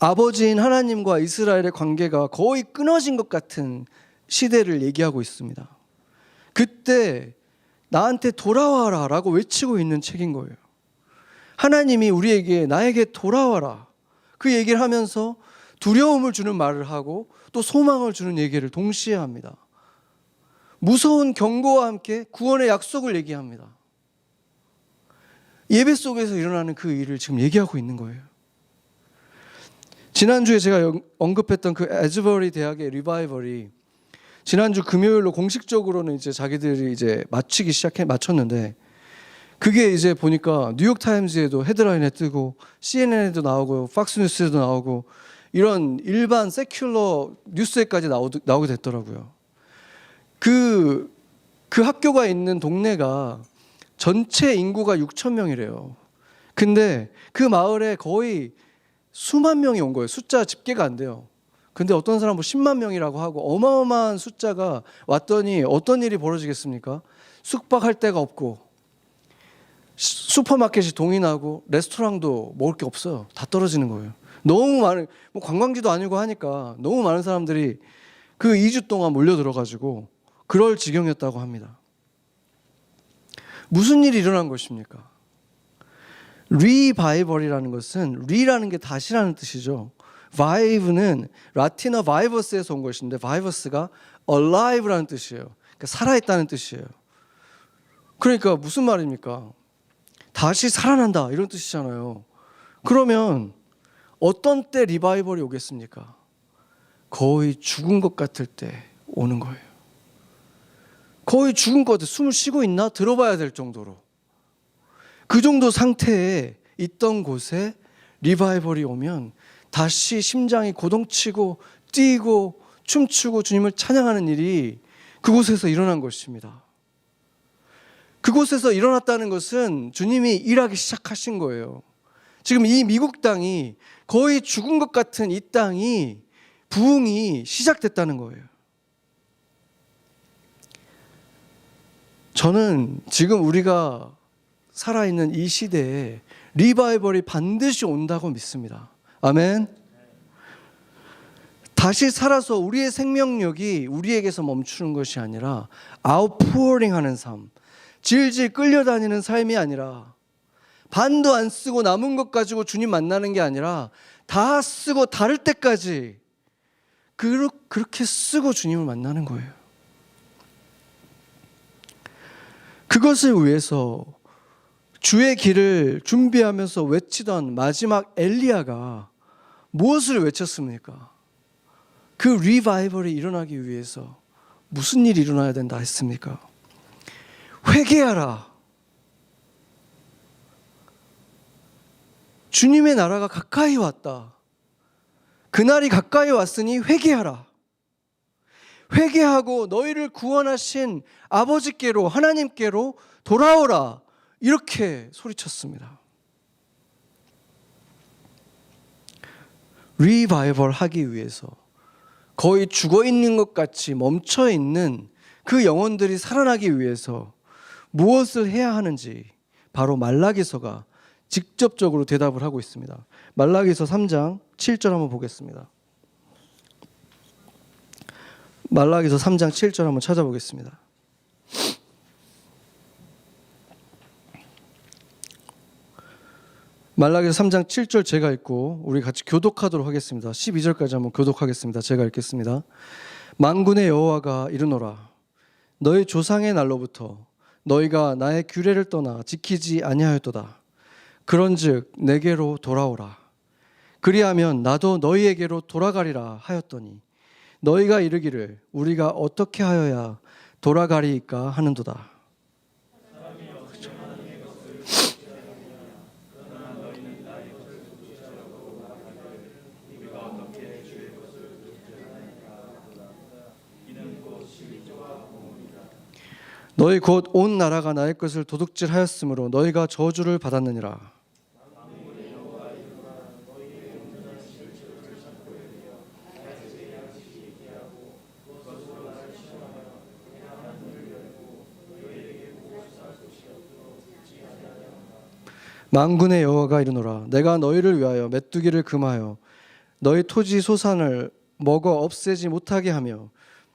아버지인 하나님과 이스라엘의 관계가 거의 끊어진 것 같은 시대를 얘기하고 있습니다. 그때 나한테 돌아와라 라고 외치고 있는 책인 거예요. 하나님이 우리에게 나에게 돌아와라 그 얘기를 하면서 두려움을 주는 말을 하고 또 소망을 주는 얘기를 동시에 합니다. 무서운 경고와 함께 구원의 약속을 얘기합니다. 예배 속에서 일어나는 그 일을 지금 얘기하고 있는 거예요. 지난주에 제가 언급했던 그 에즈버리 대학의 리바이벌이 지난주 금요일로 공식적으로는 이제 자기들이 이제 마쳤는데 그게 이제 보니까 뉴욕 타임즈에도 헤드라인에 뜨고 CNN에도 나오고 팍스뉴스에도 나오고 이런 일반 세큘러 뉴스에까지 나오게 됐더라고요. 그 학교가 있는 동네가 전체 인구가 6천 명이래요. 근데 그 마을에 거의 수만 명이 온 거예요. 숫자 집계가 안 돼요. 근데 어떤 사람은 10만 명이라고 하고 어마어마한 숫자가 왔더니 어떤 일이 벌어지겠습니까? 숙박할 데가 없고 슈퍼마켓이 동인하고 레스토랑도 먹을 게 없어요. 다 떨어지는 거예요. 너무 많은, 관광지도 아니고 하니까 너무 많은 사람들이 그 2주 동안 몰려들어가지고 그럴 지경이었다고 합니다. 무슨 일이 일어난 것입니까? 리바이벌이라는 것은 리라는 게 다시라는 뜻이죠. 바이브는 라틴어 바이버스에서 온 것인데 바이버스가 alive라는 뜻이에요. 그러니까 살아있다는 뜻이에요. 그러니까 무슨 말입니까? 다시 살아난다 이런 뜻이잖아요. 그러면 어떤 때 리바이벌이 오겠습니까? 거의 죽은 것 같을 때 오는 거예요. 거의 죽은 것 같아. 숨을 쉬고 있나? 들어봐야 될 정도로. 그 정도 상태에 있던 곳에 리바이벌이 오면 다시 심장이 고동치고 뛰고 춤추고 주님을 찬양하는 일이 그곳에서 일어난 것입니다. 그곳에서 일어났다는 것은 주님이 일하기 시작하신 거예요. 지금 이 미국 땅이 거의 죽은 것 같은 이 땅이 부흥이 시작됐다는 거예요. 저는 지금 우리가 살아있는 이 시대에 리바이벌이 반드시 온다고 믿습니다. 아멘. 다시 살아서 우리의 생명력이 우리에게서 멈추는 것이 아니라 아웃포어링 하는 삶, 질질 끌려다니는 삶이 아니라 반도 안 쓰고 남은 것 가지고 주님 만나는 게 아니라 다 쓰고 다를 때까지 그렇게 쓰고 주님을 만나는 거예요. 그것을 위해서 주의 길을 준비하면서 외치던 마지막 엘리야가 무엇을 외쳤습니까? 그 리바이벌이 일어나기 위해서 무슨 일이 일어나야 된다 했습니까? 회개하라. 주님의 나라가 가까이 왔다. 그날이 가까이 왔으니 회개하라. 회개하고 너희를 구원하신 아버지께로 하나님께로 돌아오라. 이렇게 소리쳤습니다. 리바이벌 하기 위해서 거의 죽어있는 것 같이 멈춰있는 그 영혼들이 살아나기 위해서 무엇을 해야 하는지 바로 말라기서가 직접적으로 대답을 하고 있습니다. 말라기서 3장 7절 한번 보겠습니다. 말라기서 3장 7절 한번 찾아보겠습니다. 말라기서 3장 7절 제가 읽고 우리 같이 교독하도록 하겠습니다. 12절까지 한번 교독하겠습니다. 제가 읽겠습니다. 만군의 여호와가 이르노라. 너희 조상의 날로부터 너희가 나의 규례를 떠나 지키지 아니하였도다. 그런즉 내게로 돌아오라. 그리하면 나도 너희에게로 돌아가리라 하였더니 너희가 이르기를 우리가 어떻게 하여야 돌아가리이까 하는도다. 너희 곧 온 나라가 나의 것을 도둑질하였으므로 너희가 저주를 받았느니라. 만군의 여호와가 이르노라. 내가 너희를 위하여 메뚜기를 금하여 너희 토지 소산을 먹어 없애지 못하게 하며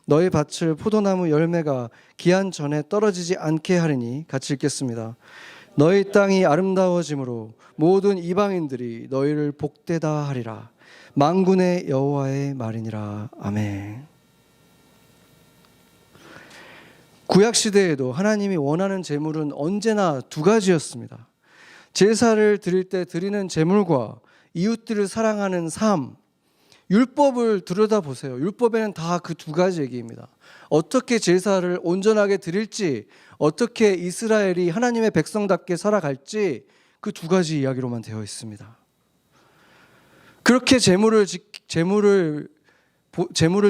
너희 밭을 포도나무 열매가 기한 전에 떨어지지 않게 하리니. 같이 읽겠습니다. 너희 땅이 아름다워짐으로 모든 이방인들이 너희를 복되다 하리라. 만군의 여호와의 말이니라. 아멘. 구약 시대에도 하나님이 원하는 제물은 언제나 두 가지였습니다. 제사를 드릴 때 드리는 제물과 이웃들을 사랑하는 삶. 율법을 들여다보세요. 율법에는 다 그 두 가지 얘기입니다. 어떻게 제사를 온전하게 드릴지, 어떻게 이스라엘이 하나님의 백성답게 살아갈지, 그 두 가지 이야기로만 되어 있습니다. 그렇게 제물을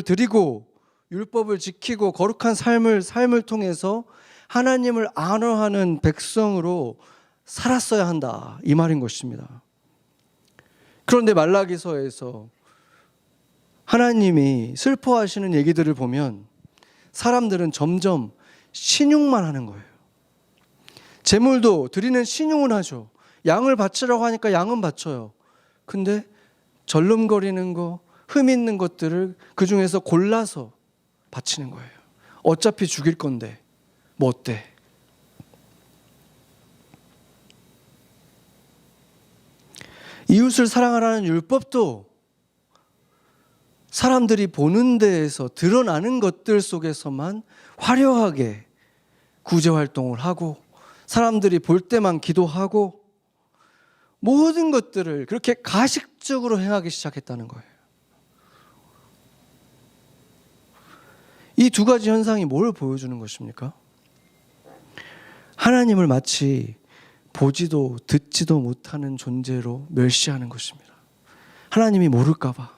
드리고 율법을 지키고 거룩한 삶을 통해서 하나님을 안어하는 백성으로 살았어야 한다, 이 말인 것입니다. 그런데 말라기서에서 하나님이 슬퍼하시는 얘기들을 보면 사람들은 점점 신용만 하는 거예요. 제물도 드리는 신용은 하죠. 양을 바치라고 하니까 양은 바쳐요. 근데 절름거리는 거, 흠 있는 것들을 그 중에서 골라서 바치는 거예요. 어차피 죽일 건데 뭐 어때? 이웃을 사랑하라는 율법도 사람들이 보는 데에서 드러나는 것들 속에서만 화려하게 구제활동을 하고 사람들이 볼 때만 기도하고 모든 것들을 그렇게 가식적으로 행하기 시작했다는 거예요. 이 두 가지 현상이 뭘 보여주는 것입니까? 하나님을 마치 보지도 듣지도 못하는 존재로 멸시하는 것입니다. 하나님이 모를까 봐.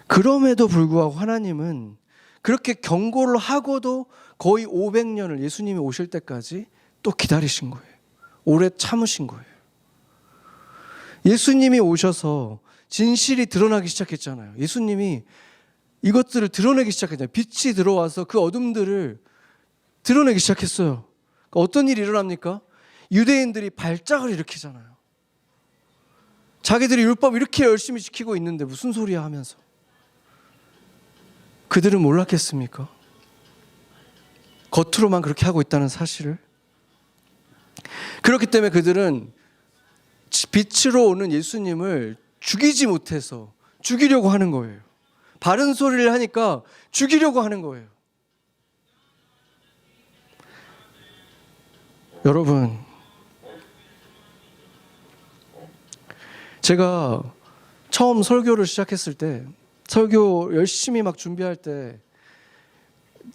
그럼에도 불구하고 하나님은 그렇게 경고를 하고도 거의 500년을 예수님이 오실 때까지 또 기다리신 거예요. 오래 참으신 거예요. 예수님이 오셔서 진실이 드러나기 시작했잖아요. 예수님이 이것들을 드러내기 시작했잖아요. 빛이 들어와서 그 어둠들을 드러내기 시작했어요. 그러니까 어떤 일이 일어납니까? 유대인들이 발작을 일으키잖아요. 자기들이 율법 이렇게 열심히 지키고 있는데 무슨 소리야 하면서. 그들은 몰랐겠습니까? 겉으로만 그렇게 하고 있다는 사실을. 그렇기 때문에 그들은 빛으로 오는 예수님을 죽이지 못해서 죽이려고 하는 거예요. 바른 소리를 하니까 죽이려고 하는 거예요. 여러분, 제가 처음 설교를 시작했을 때, 설교 열심히 막 준비할 때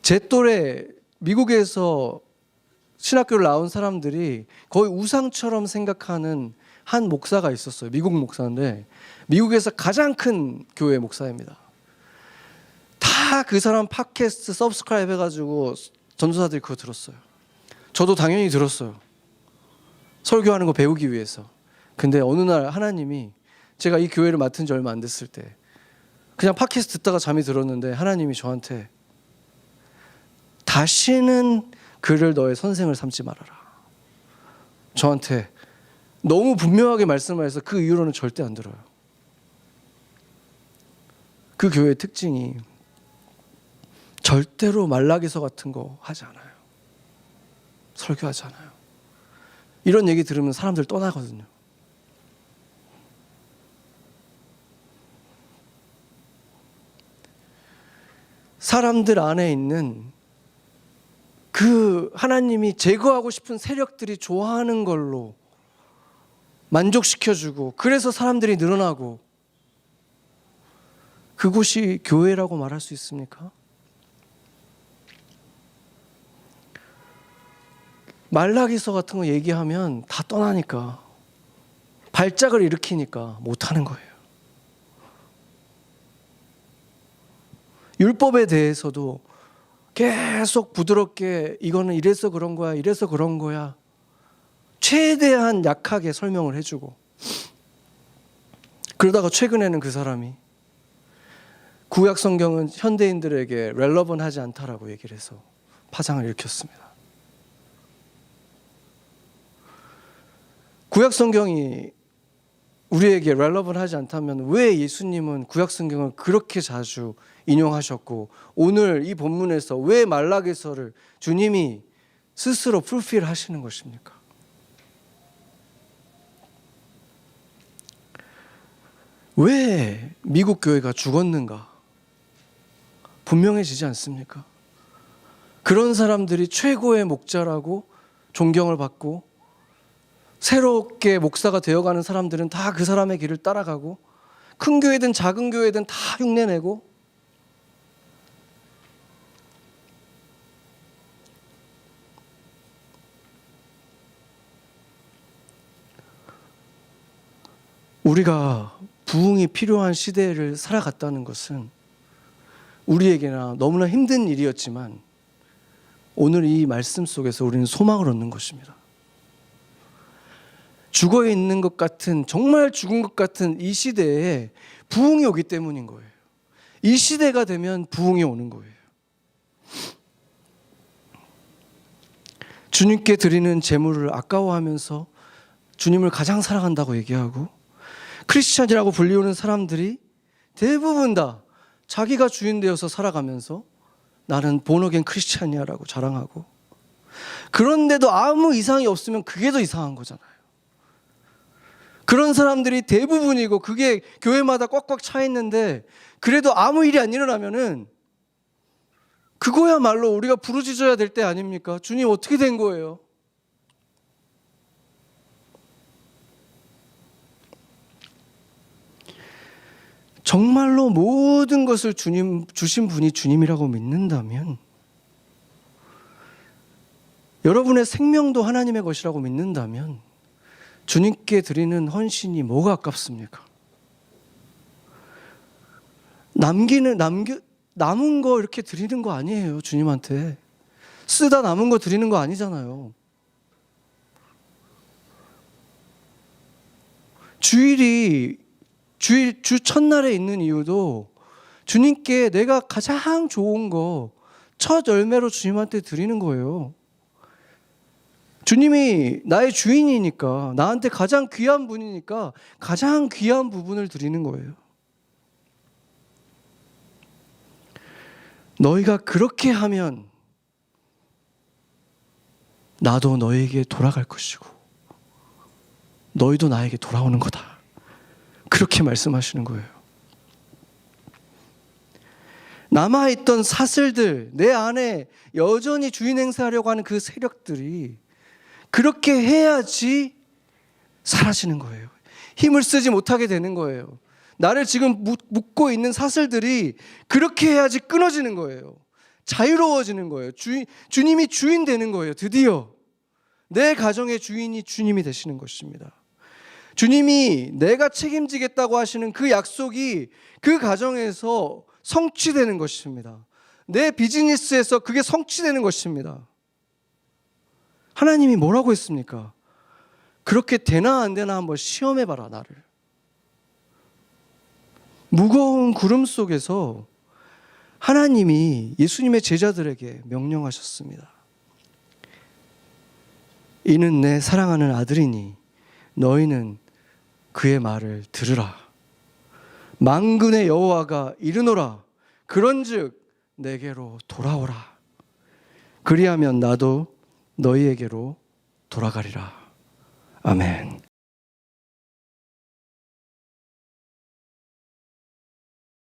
제 또래 미국에서 신학교를 나온 사람들이 거의 우상처럼 생각하는 한 목사가 있었어요. 미국 목사인데 미국에서 가장 큰 교회 목사입니다. 다 그 사람 팟캐스트 서브스크라이브 해가지고 전도사들이 그거 들었어요. 저도 당연히 들었어요. 설교하는 거 배우기 위해서. 근데 어느 날 하나님이, 제가 이 교회를 맡은 지 얼마 안 됐을 때 그냥 팟캐스트 듣다가 잠이 들었는데 하나님이 저한테 다시는 그를 너의 선생을 삼지 말아라. 저한테 너무 분명하게 말씀을 해서 그 이후로는 절대 안 들어요. 그 교회의 특징이 절대로 말라기서 같은 거 하지 않아요. 설교하지 않아요. 이런 얘기 들으면 사람들 떠나거든요. 사람들 안에 있는 그 하나님이 제거하고 싶은 세력들이 좋아하는 걸로 만족시켜주고, 그래서 사람들이 늘어나고, 그곳이 교회라고 말할 수 있습니까? 말라기서 같은 거 얘기하면 다 떠나니까, 발작을 일으키니까 못하는 거예요. 율법에 대해서도 계속 부드럽게 이거는 이래서 그런 거야, 이래서 그런 거야, 최대한 약하게 설명을 해주고, 그러다가 최근에는 그 사람이 구약 성경은 현대인들에게 렐러번하지 않다라고 얘기를 해서 파장을 일으켰습니다. 구약 성경이 우리에게 렐러번하지 않다면 왜 예수님은 구약 성경을 그렇게 자주 인용하셨고 오늘 이 본문에서 왜 말라기서를 주님이 스스로 풀필 하시는 것입니까? 왜 미국 교회가 죽었는가? 분명해지지 않습니까? 그런 사람들이 최고의 목자라고 존경을 받고 새롭게 목사가 되어가는 사람들은 다 그 사람의 길을 따라가고 큰 교회든 작은 교회든 다 흉내내고 우리가 부흥이 필요한 시대를 살아갔다는 것은 우리에게나 너무나 힘든 일이었지만 오늘 이 말씀 속에서 우리는 소망을 얻는 것입니다. 죽어 있는 것 같은, 정말 죽은 것 같은 이 시대에 부흥이 오기 때문인 거예요. 이 시대가 되면 부흥이 오는 거예요. 주님께 드리는 제물을 아까워하면서 주님을 가장 사랑한다고 얘기하고 크리스찬이라고 불리우는 사람들이 대부분 다 자기가 주인 되어서 살아가면서 나는 본어겐 크리스찬이야라고 자랑하고 그런데도 아무 이상이 없으면 그게 더 이상한 거잖아요. 그런 사람들이 대부분이고 그게 교회마다 꽉꽉 차 있는데 그래도 아무 일이 안 일어나면은 그거야말로 우리가 부르짖어야 될 때 아닙니까? 주님 어떻게 된 거예요? 정말로 모든 것을 주님 주신 분이 주님이라고 믿는다면 여러분의 생명도 하나님의 것이라고 믿는다면 주님께 드리는 헌신이 뭐가 아깝습니까? 남은 거 이렇게 드리는 거 아니에요. 주님한테 쓰다 남은 거 드리는 거 아니잖아요. 주 첫날에 있는 이유도 주님께 내가 가장 좋은 거 첫 열매로 주님한테 드리는 거예요. 주님이 나의 주인이니까 나한테 가장 귀한 분이니까 가장 귀한 부분을 드리는 거예요. 너희가 그렇게 하면 나도 너에게 돌아갈 것이고 너희도 나에게 돌아오는 거다. 그렇게 말씀하시는 거예요. 남아있던 사슬들, 내 안에 여전히 주인 행사하려고 하는 그 세력들이 그렇게 해야지 사라지는 거예요. 힘을 쓰지 못하게 되는 거예요. 나를 지금 묶고 있는 사슬들이 그렇게 해야지 끊어지는 거예요. 자유로워지는 거예요. 주님이 주인 되는 거예요. 드디어 내 가정의 주인이 주님이 되시는 것입니다. 주님이 내가 책임지겠다고 하시는 그 약속이 그 가정에서 성취되는 것입니다. 내 비즈니스에서 그게 성취되는 것입니다. 하나님이 뭐라고 했습니까? 그렇게 되나 안 되나 한번 시험해봐라 나를. 무거운 구름 속에서 하나님이 예수님의 제자들에게 명령하셨습니다. 이는 내 사랑하는 아들이니 너희는 그의 말을 들으라. 만군의 여호와가 이르노라. 그런즉 내게로 돌아오라. 그리하면 나도 너희에게로 돌아가리라. 아멘.